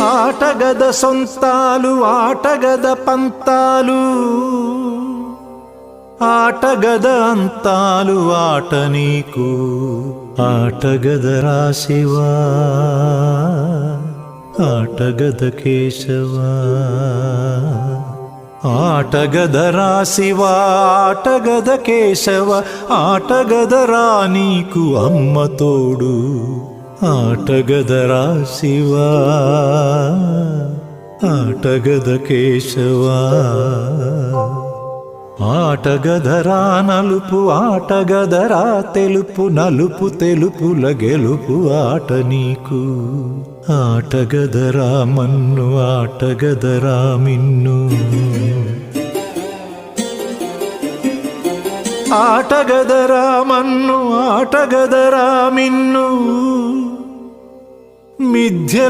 ఆటగద సొంతాలు ఆటగద పంతాలు ఆటగద అంతాలు ఆట నీకు ఆటగద రాశివా ఆటగద కేశవా ఆటగద రాశివా ఆటగద కేశవ ఆటగద రా నీకు అమ్మ తోడు ఆటగద రాశివా ఆటగద కేశవా ఆటగదరా నలుపు ఆటగదరా తెలుపు నలుపు తెలుపుల గెలుపు ఆట నీకు ఆటగదరా మన్ను ఆటగదరా మిన్ను ఆటగదరా మన్ను ఆటగదరా మిన్ను మిథ్యలో